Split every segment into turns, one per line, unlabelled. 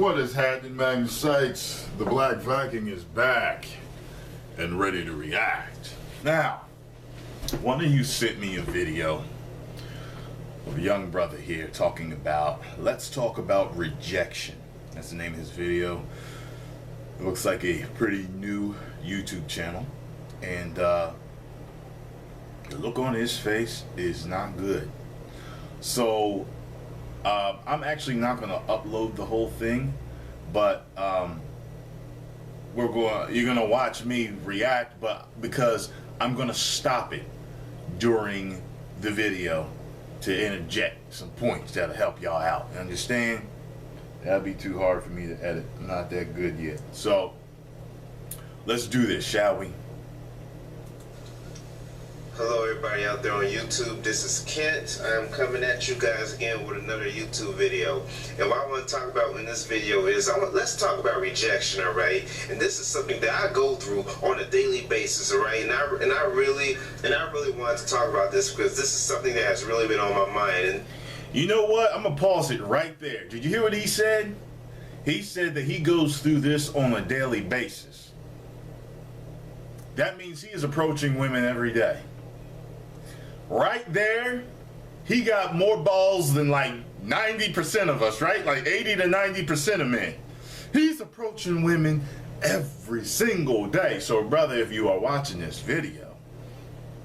What is happening, Magnus sites? The Black Viking is back and ready to react. Now, one of you sent me a video of a young brother here talking about, let's talk about rejection. That's the name of his video. It looks like a pretty new YouTube channel, and the look on his face is not good. So I'm actually not going to upload the whole thing, but you're going to watch me react, but because I'm going to stop it during the video to interject some points that'll help y'all out. You understand? That'd be too hard for me to edit. I'm not that good yet. So let's do this, shall we?
Hello everybody out there on YouTube, this is Kent. I'm coming at you guys again with another YouTube video. And what I want to talk about in this video is, let's talk about rejection, alright? And this is something that I go through on a daily basis, alright? And I really wanted to talk about this because this is something that has really been on my mind. And
you know what? I'm going to pause it right there. Did you hear what he said? He said that he goes through this on a daily basis. That means he is approaching women every day. Right there, he got more balls than like 90% of us, right? Like 80 to 90% of men. He's approaching women every single day. So brother, if you are watching this video,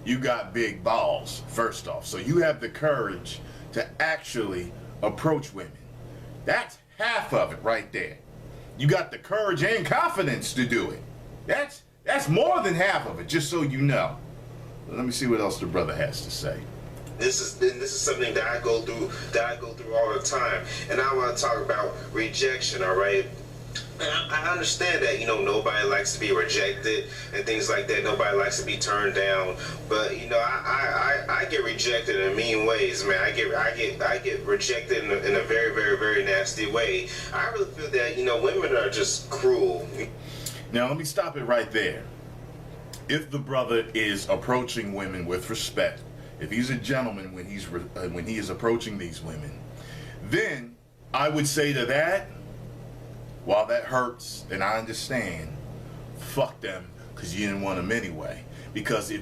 you got big balls, first off. So you have the courage to actually approach women. That's half of it right there. You got the courage and confidence to do it. That's more than half of it, just so you know. Let me see what else the brother has to say.
This is something that I go through all the time, and I want to talk about rejection. All right, I understand that, you know, nobody likes to be rejected and things like that. Nobody likes to be turned down, but you know, I get rejected in mean ways, man. I get rejected in a very, very, very nasty way. I really feel that, you know, women are just cruel.
Now let me stop it right there. If the brother is approaching women with respect, if he's a gentleman when he is approaching these women, then I would say to that, while that hurts and I understand, fuck them, because you didn't want them anyway. Because if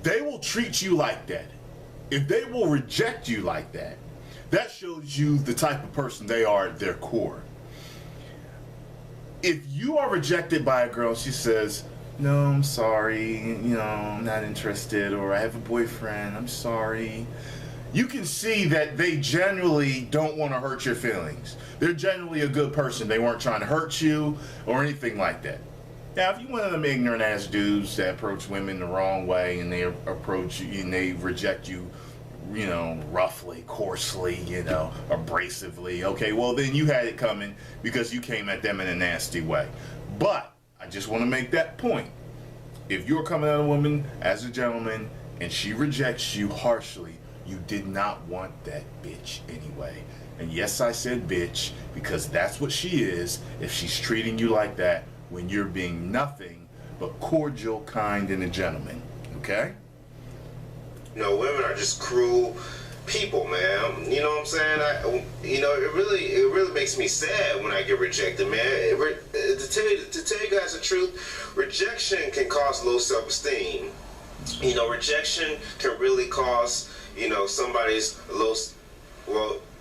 they will treat you like that, if they will reject you like that, that shows you the type of person they are at their core. If you are rejected by a girl, she says, no, I'm sorry, you know, I'm not interested, or I have a boyfriend, I'm sorry. You can see that they generally don't want to hurt your feelings. They're generally a good person. They weren't trying to hurt you or anything like that. Now, if you're one of them ignorant ass dudes that approach women the wrong way and they approach you and they reject you, you know, roughly, coarsely, you know, abrasively, okay, well then you had it coming because you came at them in a nasty way. But I just want to make that point. If you're coming at a woman as a gentleman and she rejects you harshly, you did not want that bitch anyway. And yes, I said bitch because that's what she is if she's treating you like that when you're being nothing but cordial, kind, and a gentleman. Okay?
You know, women are just cruel people, man. You know what I'm saying? You know, it really makes me sad when I get rejected, man. To tell you guys the truth, rejection can cause low self-esteem. You know, rejection can really cause, you know, somebody's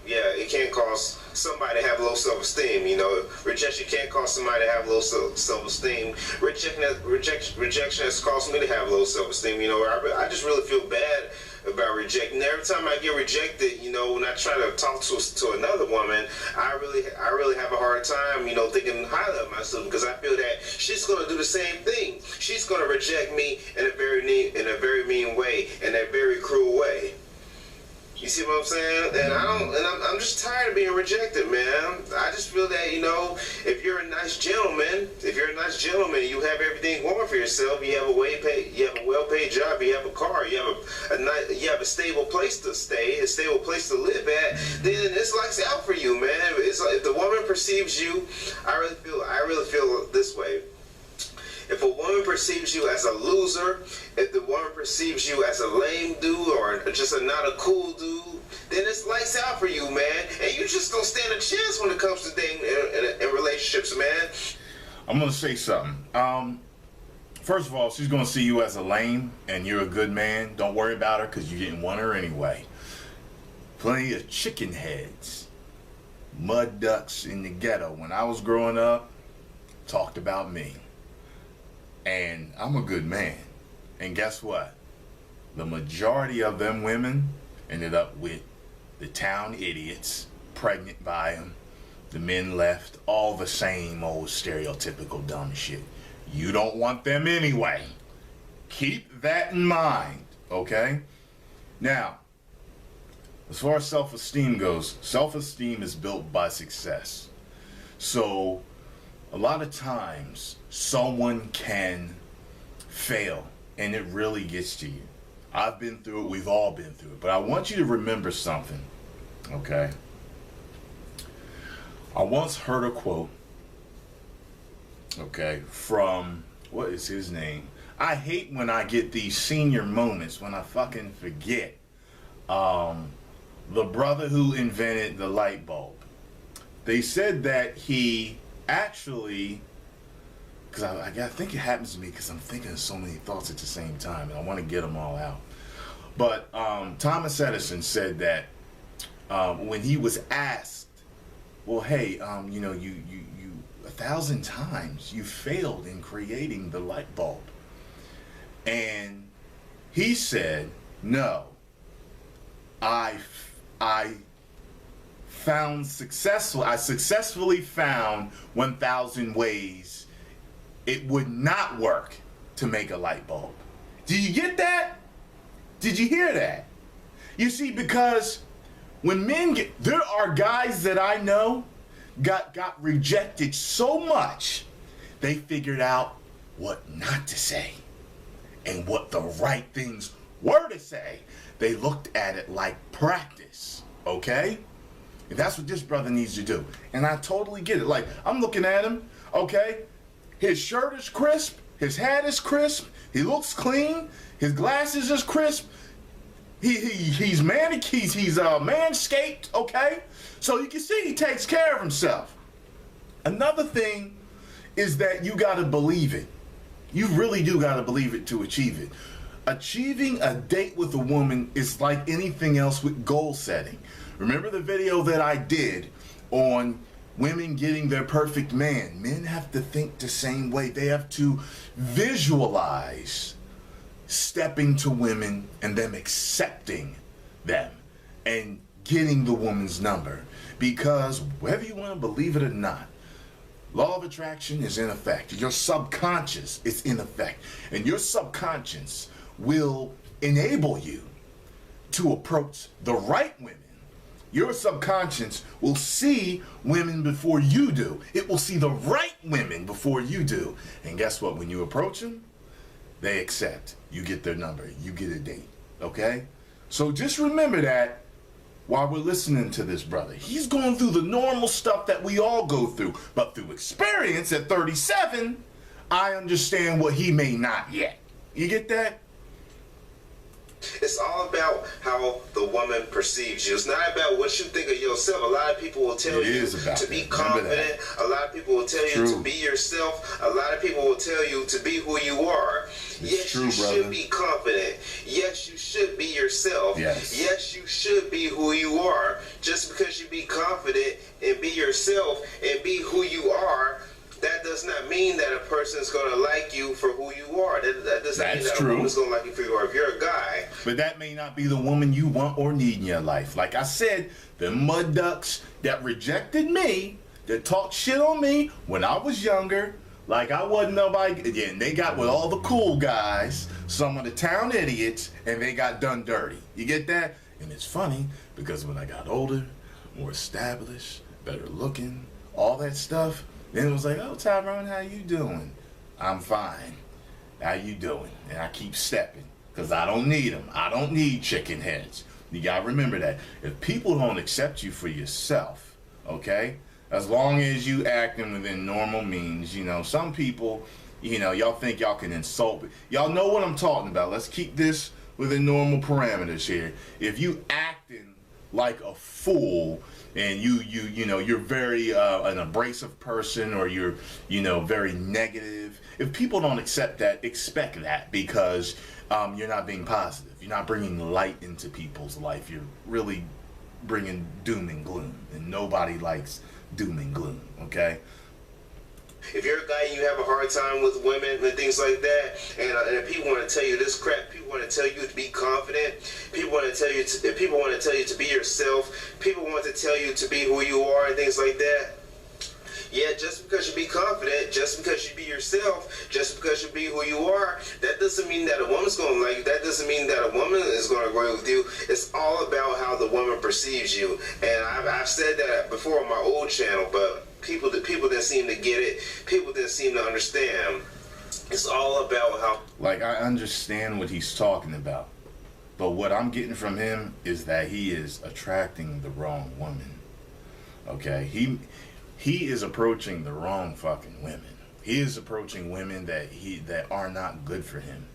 it can cause somebody to have low self-esteem. You know, rejection can't cause somebody to have low self-esteem. Rejection has caused me to have low self-esteem. You know, I just really feel bad about rejecting. Every time I get rejected, you know, when I try to talk to another woman, I really have a hard time, you know, thinking highly of myself because I feel that she's going to do the same thing. She's going to reject me in a very mean way, in a very cruel way. You see what I'm saying? And I'm just tired of being rejected, man. I just feel that, you know, if you're a nice gentleman, you have everything going for yourself. You have a well-paid job. You have a car. You have a stable place to stay, a stable place to live at. Then it's lights out for you, man. It's like if the woman perceives you, I really feel this way. If a woman perceives you as a loser, if the woman perceives you as a lame dude or just not a cool dude, then it's lights out for you, man. And you just don't stand a chance when it comes to dating and relationships, man.
I'm gonna say something. First of all, she's gonna see you as a lame and you're a good man. Don't worry about her because you didn't want her anyway. Plenty of chicken heads, mud ducks in the ghetto when I was growing up talked about me. And I'm a good man. And guess what? The majority of them women ended up with the town idiots, pregnant by them. The men left, all the same old stereotypical dumb shit. You don't want them anyway. Keep that in mind, okay? Now, as far as self-esteem goes, self-esteem is built by success. So, a lot of times, someone can fail, and it really gets to you. I've been through it, we've all been through it, but I want you to remember something, okay? I once heard a quote, okay, from, what is his name? I hate when I get these senior moments when I fucking forget. The brother who invented the light bulb. They said that he actually, because I think it happens to me because I'm thinking of so many thoughts at the same time and I want to get them all out. But Thomas Edison said that when he was asked, well, hey, you know, you 1,000 times you failed in creating the light bulb. And he said, no, I successfully found 1,000 ways it would not work to make a light bulb. Did you get that? Did you hear that? You see, because when men get, there are guys that I know got rejected so much, they figured out what not to say and what the right things were to say. They looked at it like practice, okay? And that's what this brother needs to do. And I totally get it. Like, I'm looking at him, okay? His shirt is crisp, his hat is crisp, he looks clean, his glasses is crisp, he's manicured, he's manscaped, okay? So you can see he takes care of himself. Another thing is that you gotta believe it. You really do gotta believe it to achieve it. Achieving a date with a woman is like anything else with goal setting. Remember the video that I did on women getting their perfect man? Men have to think the same way. They have to visualize stepping to women and them accepting them and getting the woman's number. Because whether you want to believe it or not, law of attraction is in effect. Your subconscious is in effect. And your subconscious will enable you to approach the right women. Your subconscious will see women before you do. It will see the right women before you do. And guess what? When you approach them, they accept. You get their number. You get a date. Okay? So just remember that while we're listening to this brother. He's going through the normal stuff that we all go through. But through experience at 37, I understand what he may not yet. You get that?
It's all about how the woman perceives you. It's not about what you think of yourself. A lot of people will tell you to be confident. A lot of people will tell you to be yourself. A lot of people will tell you to be who you are. Yes, you should be confident. Yes, you should be yourself. Yes, you should be who you are. Just because you be confident and be yourself and be who you are, that does not mean that a person is going to like you for who you are. That doesn't mean that a woman's going to like you for who you are. If you're a guy.
But that may not be the woman you want or need in your life. Like I said, the mud ducks that rejected me, that talked shit on me when I was younger, like I wasn't nobody. Again, they got with all the cool guys, some of the town idiots, and they got done dirty. You get that? And it's funny because when I got older, more established, better looking, all that stuff, then it was like, oh, Tyrone, how you doing? I'm fine. How you doing? And I keep stepping because I don't need them. I don't need chicken heads. You got to remember that. If people don't accept you for yourself, okay, as long as you acting within normal means, you know, some people, You know, y'all think y'all can insult me. Y'all know what I'm talking about. Let's keep this within normal parameters here. If you acting like a fool and you know, you're very an abrasive person, or you're, you know, very negative, if people don't accept that, expect that, because you're not being positive. You're not bringing light into people's life. You're really bringing doom and gloom, and nobody likes doom and gloom, okay?
If you're a guy and you have a hard time with women and things like that, and people want to tell you this crap, people want to tell you to be confident, people want to tell you to be yourself, people want to tell you to be who you are and things like that. Yeah, just because you be confident, just because you be yourself, just because you be who you are, that doesn't mean that a woman's going to like you. That doesn't mean that a woman is going to agree with you. It's all about how the woman perceives you. And I've said that before on my old channel, but people didn't seem to get it. People didn't seem to understand. It's all about how...
Like, I understand what he's talking about, but what I'm getting from him is that he is attracting the wrong woman. Okay? He is approaching the wrong fucking women. He is approaching women that are not good for him,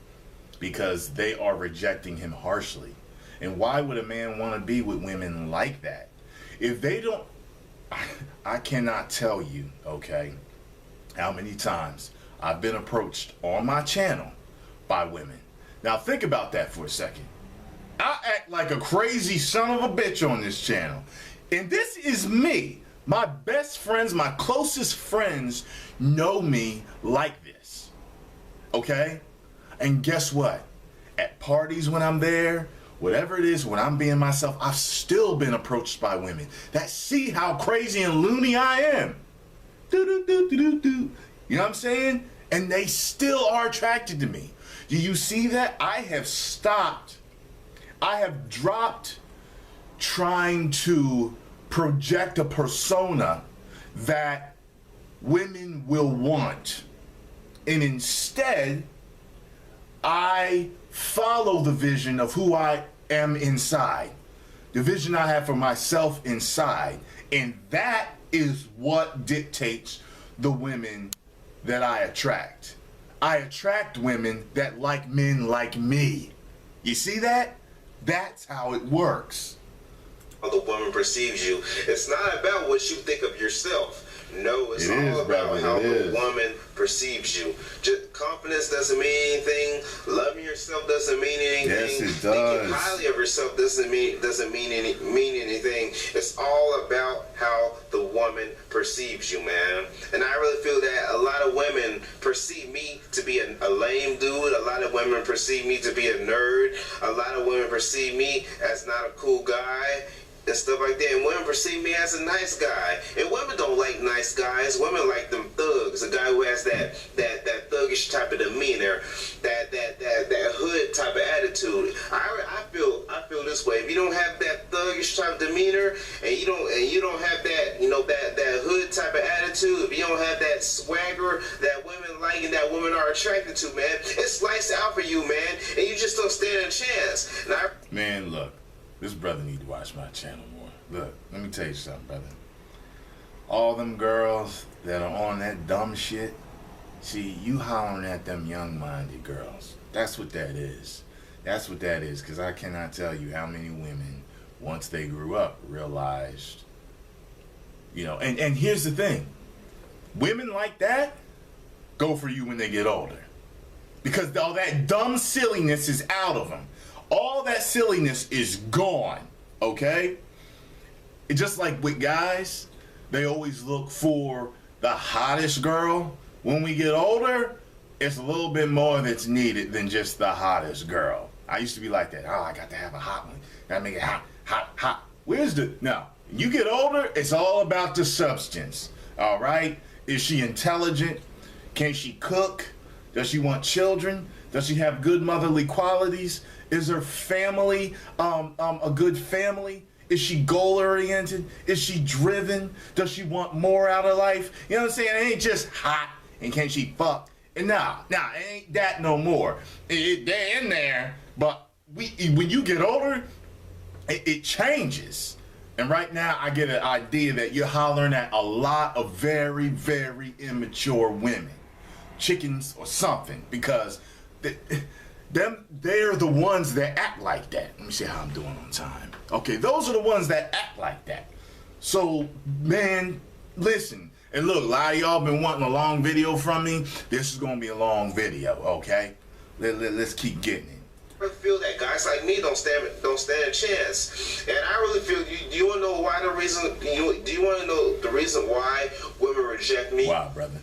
because they are rejecting him harshly. And why would a man want to be with women like that? If they don't... I cannot tell you, okay, how many times I've been approached on my channel by women. Now think about that for a second. I act like a crazy son of a bitch on this channel. And this is me. My best friends, my closest friends know me like this. Okay? And guess what? At parties when I'm there, whatever it is, when I'm being myself, I've still been approached by women that see how crazy and loony I am. You know what I'm saying? And they still are attracted to me. Do you see that? I have stopped. I have dropped trying to project a persona that women will want. And instead, I follow the vision of who I am inside. The vision I have for myself inside. And that is what dictates the women that I attract. I attract women that like men like me. You see that? That's how it works.
How the woman perceives you. It's not about what you think of yourself. No, it's all about how the woman perceives you. Just confidence doesn't mean anything. Loving yourself doesn't mean anything.
Yes, it does.
Thinking highly of yourself doesn't mean anything. It's all about how the woman perceives you, man. And I really feel that a lot of women perceive me to be a lame dude. A lot of women perceive me to be a nerd. A lot of women perceive me as not a cool guy and stuff like that. And women perceive me as a nice guy. And women don't like nice guys. Women like them thugs. A guy who has that thuggish type of demeanor, that hood type of attitude. I feel this way. If you don't have that thuggish type of demeanor, and you don't have that, you know, that hood type of attitude, if you don't have that swagger that women like and that women are attracted to, man, it's lights out for you, man. And you just don't stand a chance.
Man, look. This brother need to watch my channel more. Look, let me tell you something, brother. All them girls that are on that dumb shit, see, you hollering at them young-minded girls. That's what that is. That's what that is, because I cannot tell you how many women, once they grew up, realized, you know, and here's the thing. Women like that go for you when they get older, because all that dumb silliness is out of them. All that silliness is gone, okay? It's just like with guys, they always look for the hottest girl. When we get older, it's a little bit more that's needed than just the hottest girl. I used to be like that. Oh, I got to have a hot one. Gotta make it hot, hot, hot. Where's the... No. You get older, it's all about the substance, all right? Is she intelligent? Can she cook? Does she want children? Does she have good motherly qualities? Is her family a good family? Is she goal-oriented? Is she driven? Does she want more out of life? You know what I'm saying? It ain't just hot and can she fuck. And nah, it ain't that no more. They're in there, but when you get older, it changes. And right now, I get an idea that you're hollering at a lot of very, very immature women. chickens or something, because they're the ones that act like that. Let me see how I'm doing on time. Okay, those are the ones that act like that. So, man, listen. And look, a lot of y'all been wanting a long video from me. This is going to be a long video, okay? Let's keep getting it.
I feel that guys like me don't stand a chance, and I really feel. Do you want to know why the reason? Do you want to know the reason why women reject me?
Wow, brother.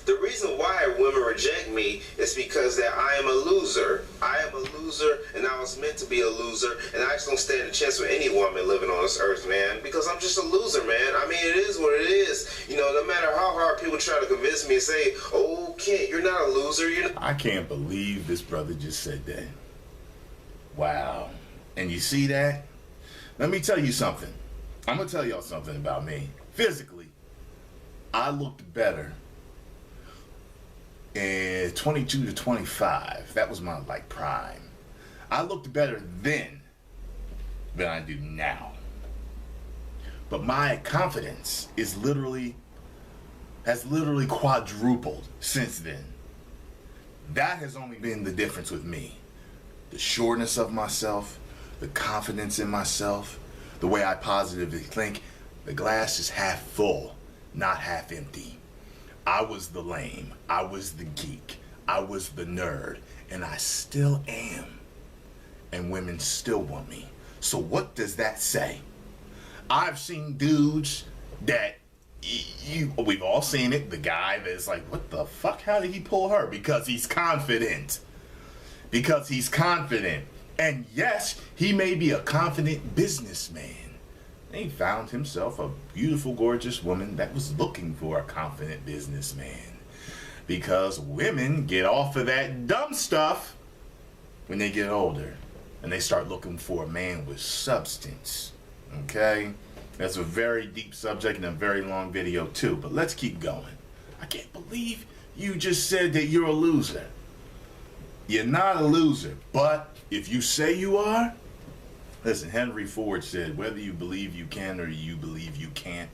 The reason why women reject me is because that I am a loser. I am a loser, and I was meant to be a loser, and I just don't stand a chance with any woman living on this earth, man. Because I'm just a loser, man. I mean, it is what it is. You know, no matter how hard people try to convince me and say, "Oh, kid, you're not a loser."
I can't believe this brother just said that. Wow. And you see that? Let me tell you something. I'm going to tell y'all something about me. Physically, I looked better in 22 to 25. That was my, prime. I looked better then than I do now. But my confidence has literally quadrupled since then. That has only been the difference with me. The sureness of myself, the confidence in myself, the way I positively think. The glass is half full, not half empty. I was the lame, I was the geek, I was the nerd, and I still am. And women still want me. So what does that say? I've seen dudes that, we've all seen it, the guy that's like, what the fuck, how did he pull her? Because he's confident. Because he's confident. And yes, he may be a confident businessman. And he found himself a beautiful, gorgeous woman that was looking for a confident businessman. Because women get off of that dumb stuff when they get older. And they start looking for a man with substance. Okay? That's a very deep subject and a very long video too. But let's keep going. I can't believe you just said that you're a loser. You're not a loser, but if you say you are, listen, Henry Ford said, whether you believe you can or you believe you can't,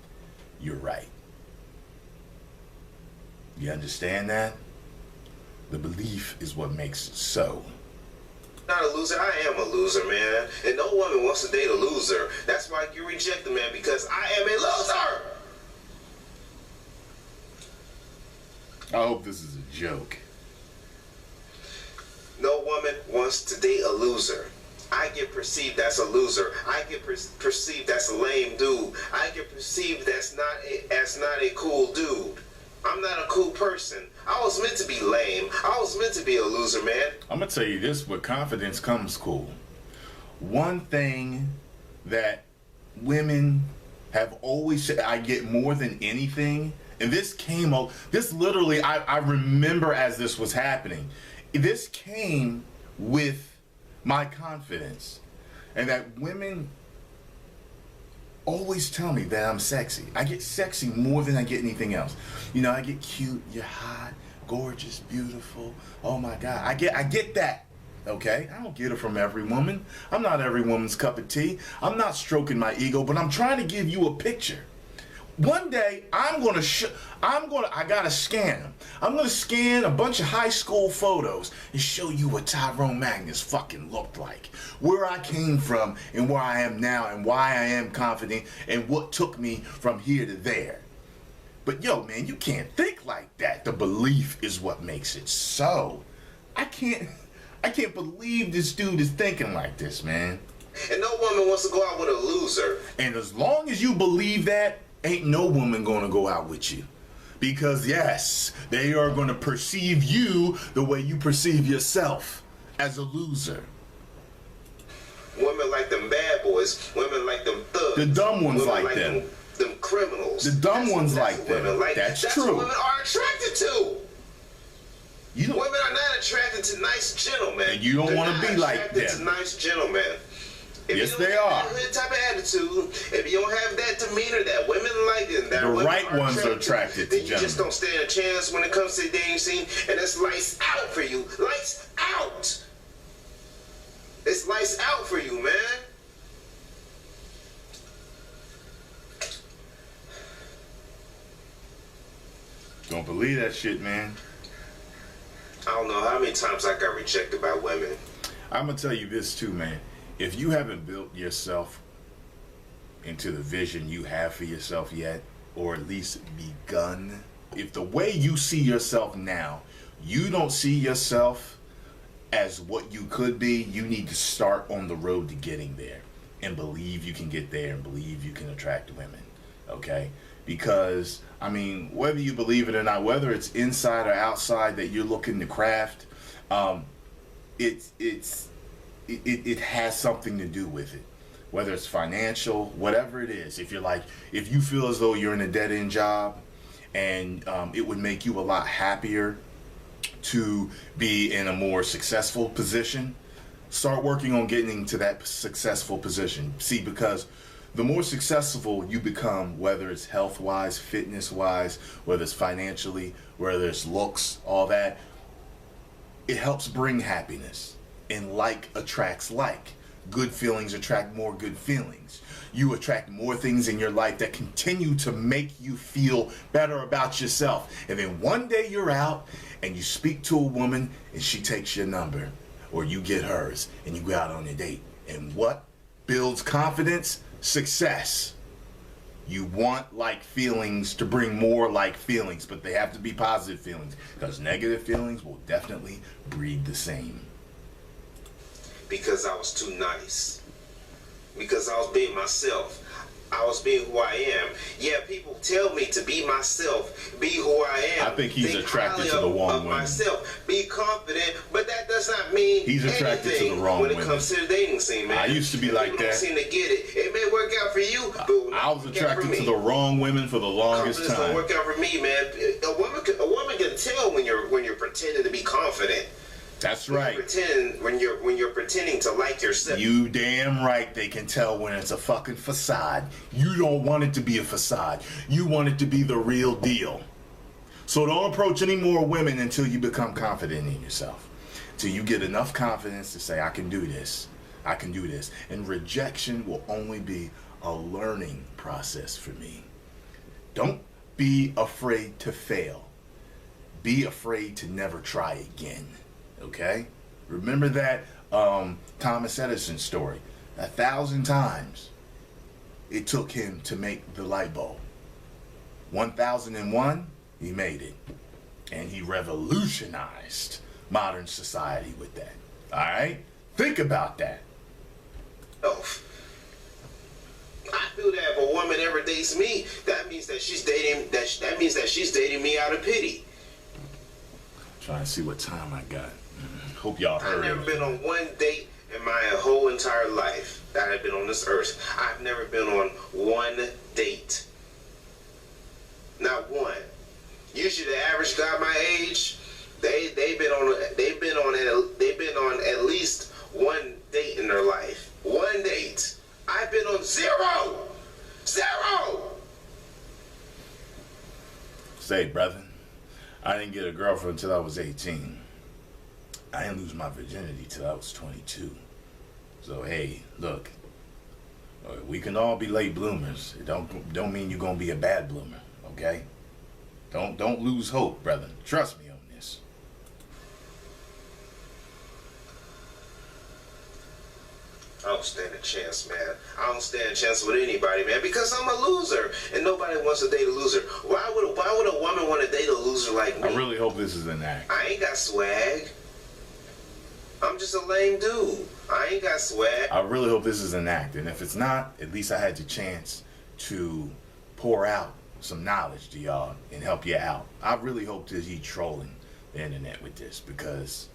you're right. You understand that? The belief is what makes it so.
Not a loser. I am a loser, man. And no woman wants to date a loser. That's why you reject the man, because I am a loser.
I hope this is a joke.
No woman wants to date a loser. I get perceived as a loser. I get perceived as a lame dude. I get perceived as not a cool dude. I'm not a cool person. I was meant to be lame. I was meant to be a loser, man.
I'm going to tell you this, with confidence comes cool. One thing that women have always said, I get more than anything, and this came up, this literally, I remember as this was happening, this came with my confidence, and that women always tell me that I'm sexy. I get sexy more than I get anything else. You know, I get cute, you're hot, gorgeous, beautiful. Oh my God, I get that. Okay, I don't get it from every woman. I'm not every woman's cup of tea. I'm not stroking my ego, but I'm trying to give you a picture. One day, I gotta scan them. I'm gonna scan a bunch of high school photos and show you what Tyrone Magnus fucking looked like. Where I came from and where I am now and why I am confident and what took me from here to there. But yo, man, you can't think like that. The belief is what makes it so. I can't believe this dude is thinking like this, man.
And no woman wants to go out with a loser.
And as long as you believe that, ain't no woman gonna go out with you. Because yes, they are gonna perceive you the way you perceive yourself, as a loser.
Women like them bad boys. Women like them thugs.
The dumb ones
women
like them.
Them criminals.
The dumb ones like them. That's true.
What women are attracted to.
Women
are not attracted to nice gentlemen.
And you don't want to be like them.
To nice gentlemen.
Yes, they are.
That type of attitude, if you don't have that demeanor that women like, and that
the right ones are attracted to
then you just don't stand a chance when it comes to the dating scene, and it's lights out for you. Lights out. It's lights out for you, man.
Don't believe that shit, man.
don't know how many times I got rejected by women.
I'm gonna tell you this too, man. If you haven't built yourself into the vision you have for yourself yet, or at least begun, if the way you see yourself now, you don't see yourself as what you could be, you need to start on the road to getting there and believe you can get there and believe you can attract women. Okay? Because, I mean, whether you believe it or not, whether it's inside or outside that you're looking to craft, it has something to do with it. Whether it's financial, whatever it is. If you feel as though you're in a dead-end job and it would make you a lot happier to be in a more successful position, start working on getting to that successful position. See, because the more successful you become, whether it's health-wise, fitness-wise, whether it's financially, whether it's looks, all that, it helps bring happiness. And like attracts like. Good feelings attract more good feelings. You attract more things in your life that continue to make you feel better about yourself. And then one day you're out and you speak to a woman and she takes your number, or you get hers and you go out on a date. And what builds confidence? Success. You want like feelings to bring more like feelings, but they have to be positive feelings, because negative feelings will definitely breed the same.
Because I was too nice. Because I was being myself. I was being who I am. Yeah, people tell me to be myself, be who I am.
I think he's attracted to the wrong women.
Myself, be confident, but that does not mean
he's attracted to the wrong women.
When it comes to the dating scene, man.
I used to be like that.
Don't seem to get it. It may work out for you, but
I was attracted to the wrong women for the longest time.
Don't work out for me, man. A woman can tell when you're pretending to be confident.
That's right.
When you're pretending to like yourself.
You damn right they can tell when it's a fucking facade. You don't want it to be a facade. You want it to be the real deal. So don't approach any more women until you become confident in yourself. Till you get enough confidence to say, I can do this. I can do this. And rejection will only be a learning process for me. Don't be afraid to fail. Be afraid to never try again. Okay? Remember that Thomas Edison story. 1,000 times it took him to make the light bulb. 1,001, he made it. And he revolutionized modern society with that. Alright? Think about that.
Oh. I feel that if a woman ever dates me, that means that she's dating me out of pity.
Trying to see what time I got. Hope y'all heard.
I've never been on one date in my whole entire life that I've been on this earth. I've never been on one date. Not one. Usually the average guy my age, they've been on at least one date in their life. One date. I've been on zero.
Say, brother, I didn't get a girlfriend until I was 18. I didn't lose my virginity till I was 22. So hey, look, we can all be late bloomers. It don't mean you're gonna be a bad bloomer, okay? Don't lose hope, brother. Trust me on this.
I don't stand a chance, man. I don't stand a chance with anybody, man, because I'm a loser, and nobody wants to date a loser. Why would a woman want to date a loser like me?
I really hope this is an act.
I ain't got swag. I'm just a lame dude. I ain't got swag.
I really hope this is an act, and if it's not, at least I had the chance to pour out some knowledge to y'all and help you out. I really hope that he's trolling the internet with this, because,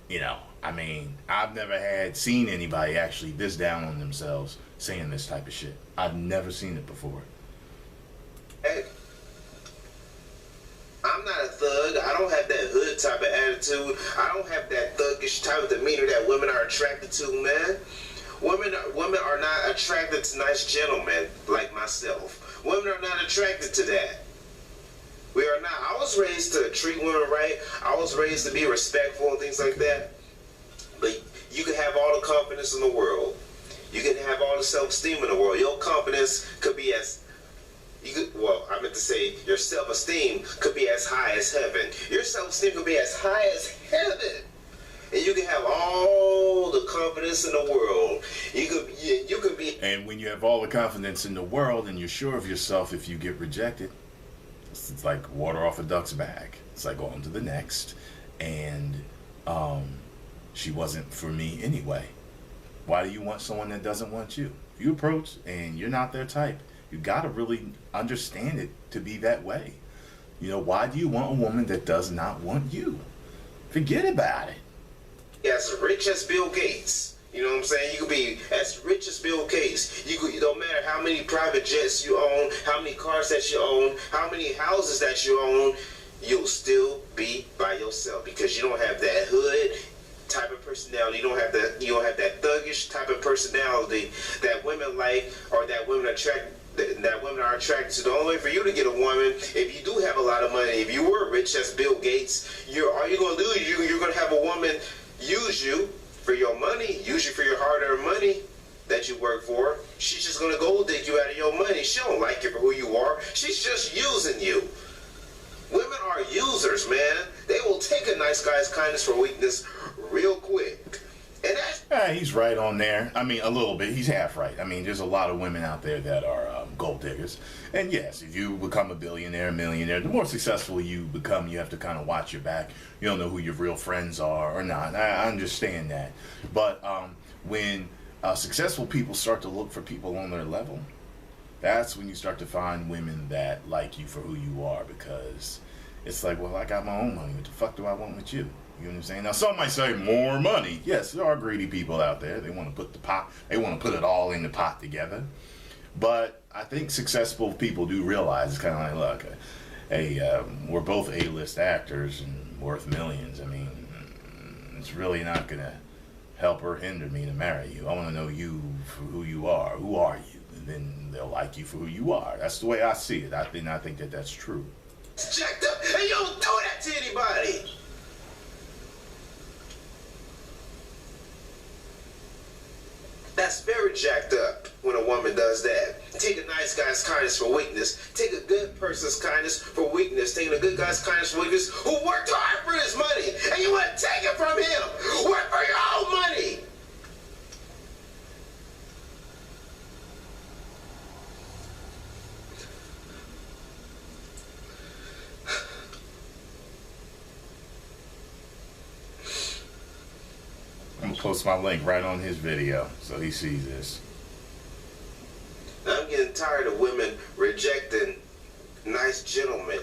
you know, I mean, I've never seen anybody actually this down on themselves saying this type of shit. I've never seen it before.
Hey, I'm not a thug. I don't have that hood type of attitude. I don't have that thuggish type of demeanor that women are attracted to, man. Women are not attracted to nice gentlemen like myself. Women are not attracted to that. We are not. I was raised to treat women right. I was raised to be respectful and things like that. But you can have all the confidence in the world. You can have all the self-esteem in the world. Your confidence could be as Well, I meant to say your self-esteem could be as high as heaven. Your self-esteem could be as high as heaven. And you can have all the confidence in the world. You could be.
And when you have all the confidence in the world and you're sure of yourself, if you get rejected, it's like water off a duck's back. It's like on to the next. And she wasn't for me anyway. Why do you want someone that doesn't want you? If you approach and you're not their type, you got to really understand it to be that way. You know, why do you want a woman that does not want you? Forget about it.
As rich as Bill Gates. You know what I'm saying? You could be as rich as Bill Gates. It don't matter how many private jets you own, how many cars that you own, how many houses that you own, you'll still be by yourself because you don't have that hood type of personality. You don't have that thuggish type of personality that women like or that women attract. That women are attracted to. The only way for you to get a woman, if you do have a lot of money, if you were rich as Bill Gates, all you're gonna do is you're gonna have a woman use you for your money, use you for your hard-earned money that you work for. She's just gonna gold dig you out of your money. She don't like you for who you are. She's just using you. Women are users, man. They will take a nice guy's kindness for weakness real quick. And that's...
he's right on there. I mean, a little bit. He's half right. I mean, there's a lot of women out there that are gold diggers. And yes, if you become a billionaire, millionaire, the more successful you become, you have to kind of watch your back. You don't know who your real friends are or not. I understand that. But when successful people start to look for people on their level, that's when you start to find women that like you for who you are, because it's like, well, I got my own money. What the fuck do I want with you? You know what I'm saying? Now, some might say more money. Yes, there are greedy people out there. They want to put they want to put it all in the pot together. But I think successful people do realize it's kind of like, look, hey, we're both A-list actors and worth millions. I mean, it's really not going to help or hinder me to marry you. I want to know you for who you are. Who are you? And then they'll like you for who you are. That's the way I see it. I think that that's true.
It's jacked up, and you don't do that to anybody. That's very jacked up when a woman does that. Take a nice guy's kindness for weakness. Take a good person's kindness for weakness. Taking a good guy's kindness for weakness who worked hard for his money and you want to take it from him. Work for your own money.
I'm going to post my link right on his video so he sees this.
I'm getting tired of women rejecting nice gentlemen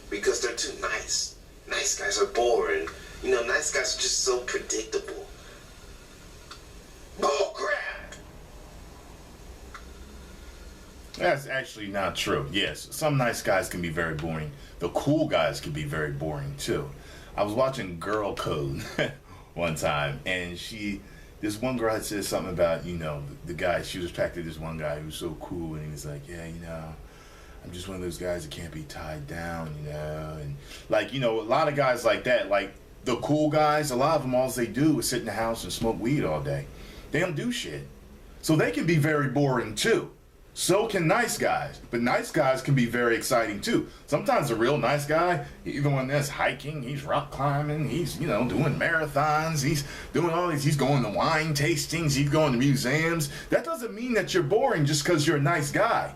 because they're too nice. Nice guys are boring. You know, nice guys are just so predictable. Bull crap!
That's actually not true. Yes, some nice guys can be very boring. The cool guys can be very boring too. I was watching Girl Code one time, and this one girl had said something about, you know, the guy, she was attracted to this one guy who was so cool, and he was like, yeah, you know, I'm just one of those guys that can't be tied down, you know, and like, you know, a lot of guys like that, like the cool guys, a lot of them, all they do is sit in the house and smoke weed all day. They don't do shit. So they can be very boring too. So can nice guys, but nice guys can be very exciting too. Sometimes a real nice guy, even when there's hiking, he's rock climbing, he's, you know, doing marathons, he's doing all these, he's going to wine tastings, he's going to museums. That doesn't mean that you're boring just because you're a nice guy,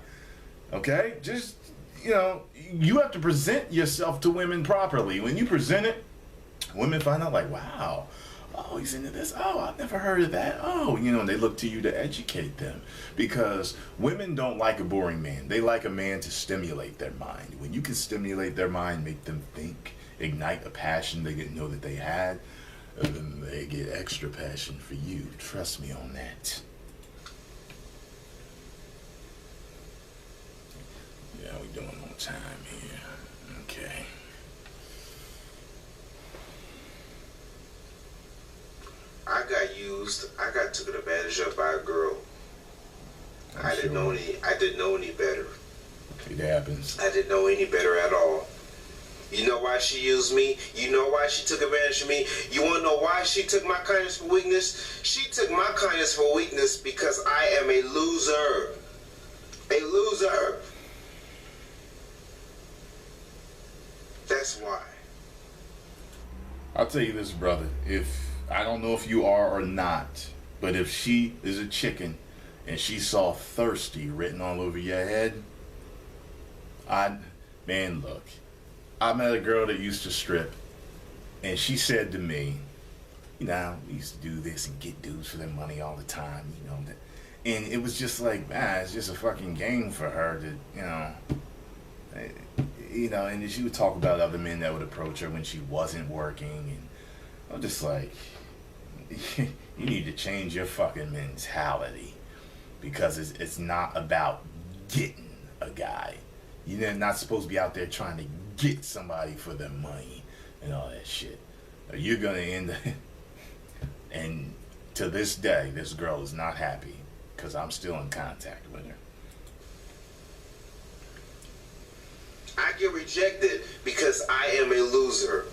okay? Just, you know, you have to present yourself to women properly. When you present it, women find out like, wow, oh, he's into this. Oh, I've never heard of that. Oh, you know, and they look to you to educate them, because women don't like a boring man. They like a man to stimulate their mind. When you can stimulate their mind, make them think, ignite a passion they didn't know that they had, then they get extra passion for you. Trust me on that. Yeah, we doing more time here. Okay.
I got used. I got taken advantage of by a girl. I didn't know any better.
It happens.
I didn't know any better at all. You know why she used me? You know why she took advantage of me? You want to know why she took my kindness for weakness? She took my kindness for weakness because I am a loser. A loser. That's why.
I'll tell you this, brother. If I don't know if you are or not, but if she is a chicken and she saw thirsty written all over your head, man, look. I met a girl that used to strip, and she said to me, you know, we used to do this and get dudes for their money all the time, you know. And it was just like, man, it's just a fucking game for her to, you know, and she would talk about other men that would approach her when she wasn't working, and I'm just like, you need to change your fucking mentality, because it's not about getting a guy. You're not supposed to be out there trying to get somebody for their money and all that shit. You're gonna end up, and to this day, this girl is not happy because I'm still in contact with her.
I get rejected because I am a loser.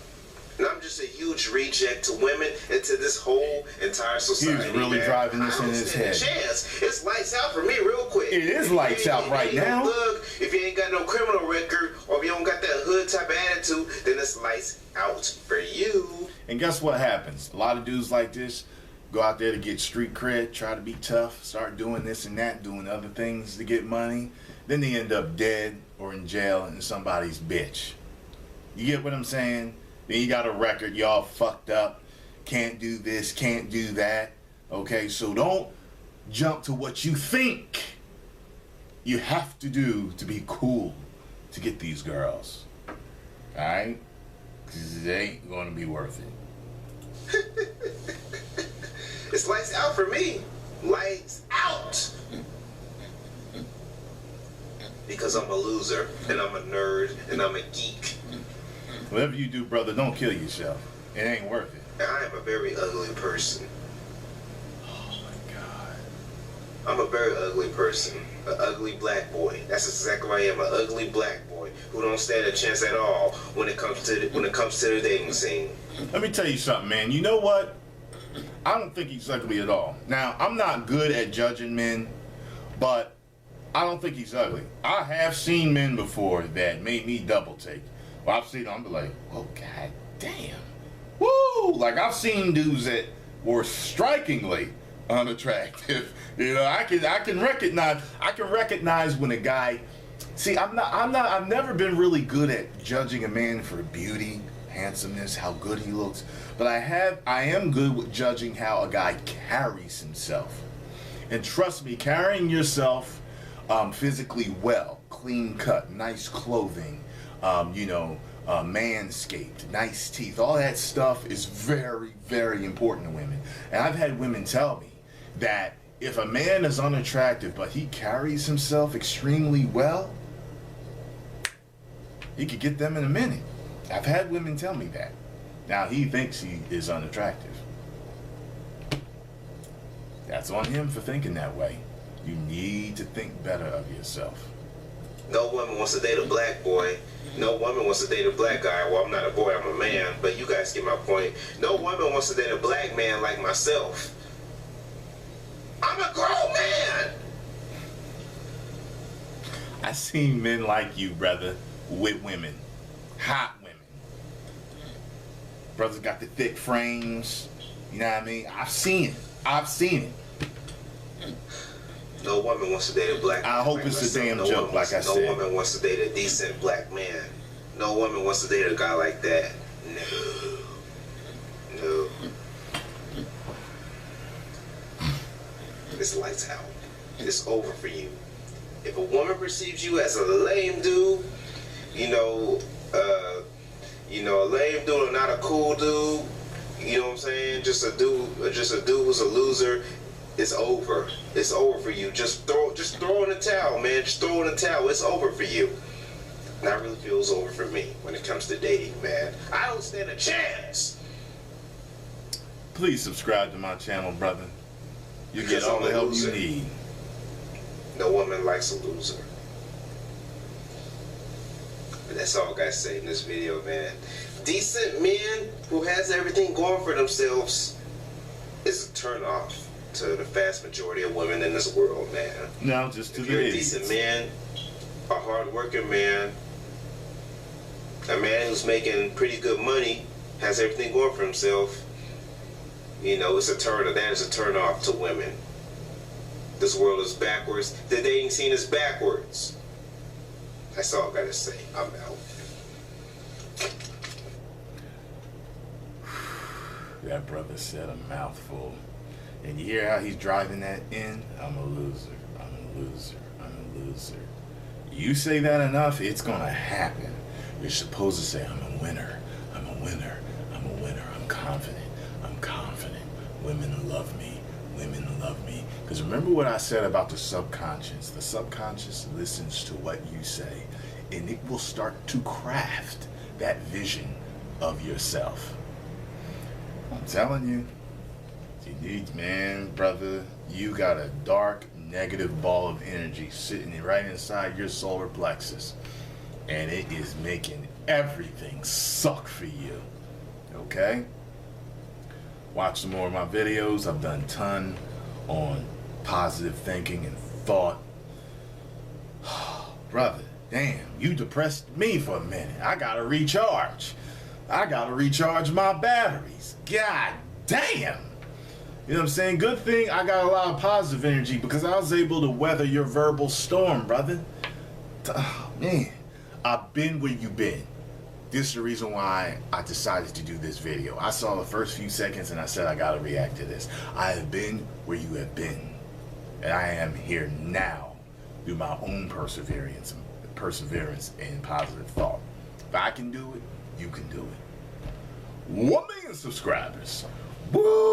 And I'm just a huge reject to women and to this whole entire society.
He's really driving this in his head.
Chance. It's lights out for me real quick.
It is lights out right now.
Look, if you ain't got no criminal record or if you don't got that hood type of attitude, then it's lights out for you.
And guess what happens? A lot of dudes like this go out there to get street cred, try to be tough, start doing this and that, doing other things to get money. Then they end up dead or in jail and somebody's bitch. You get what I'm saying? Then you got a record, y'all fucked up, can't do this, can't do that. Okay, so don't jump to what you think you have to do to be cool to get these girls. Alright? Because it ain't going to be worth it.
It's lights out for me. Lights out. Because I'm a loser, and I'm a nerd, and I'm a geek.
Whatever you do, brother, don't kill yourself. It ain't worth it.
I am a very ugly person.
Oh my God.
I'm a very ugly person. An ugly black boy. That's exactly who I am. An ugly black boy who don't stand a chance at all when it comes to the dating scene.
Let me tell you something, man. You know what? I don't think he's ugly at all. Now, I'm not good at judging men, but I don't think he's ugly. I have seen men before that made me double take. Well, I've seen them, I'm like, oh, god damn. Woo! Like, I've seen dudes that were strikingly unattractive. You know, I can recognize when a guy, see, I've never been really good at judging a man for beauty, handsomeness, how good he looks, but I am good with judging how a guy carries himself. And trust me, carrying yourself physically well, clean cut, nice clothing, manscaped, nice teeth, all that stuff is very, very important to women. And I've had women tell me that if a man is unattractive but he carries himself extremely well, he could get them in a minute. I've had women tell me that. Now he thinks he is unattractive. That's on him for thinking that way. You need to think better of yourself.
No woman wants to date a black boy. No woman wants to date a black guy. Well, I'm not a boy, I'm a man, but you guys get my point. No woman wants to date a black man like myself. I'm a grown man.
I seen men like you, brother, with women. Hot women. Brothers got the thick frames. You know what I mean? I've seen it.
No woman wants to date a black man.
I hope it's a damn joke, like I said.
No woman wants to date a decent black man. No woman wants to date a guy like that. No. It's lights out. It's over for you. If a woman perceives you as a lame dude, a lame dude or not a cool dude, you know what I'm saying? Just a dude who's a loser, it's over. It's over for you. Just throw in the towel, man. Just throw in the towel. It's over for you. And I really feel it's over for me when it comes to dating, man. I don't stand a chance.
Please subscribe to my channel, brother. You get all the help you need.
No woman likes a loser. But that's all I gotta say in this video, man. Decent men who has everything going for themselves is a turn off to the vast majority of women in this world, man.
No, just to
if
the
you're a
idiots.
decent man, a hard-working man, A man who's making pretty good money, has everything going for himself, you know, it's a turn. That is a turn off to women. This world is backwards. The dating scene is backwards. That's all I gotta say. I'm out.
That brother said a mouthful. And you hear how he's driving that in? I'm a loser. I'm a loser. I'm a loser. You say that enough, it's gonna happen. You're supposed to say, I'm a winner. I'm a winner. I'm a winner. I'm confident. I'm confident. Women love me. Women love me. Because remember what I said about the subconscious. The subconscious listens to what you say, and it will start to craft that vision of yourself. I'm telling you, man, brother, you got a dark, negative ball of energy sitting right inside your solar plexus, and it is making everything suck for you. Okay? Watch some more of my videos. I've done a ton on positive thinking and thought. Brother, damn, you depressed me for a minute. I gotta recharge. I gotta recharge my batteries. God damn. You know what I'm saying? Good thing I got a lot of positive energy because I was able to weather your verbal storm, brother. Oh, man, I've been where you've been. This is the reason why I decided to do this video. I saw the first few seconds and I said I gotta react to this. I have been where you have been, and I am here now through my own perseverance and positive thought. If I can do it, you can do it. 1 million subscribers. Woo!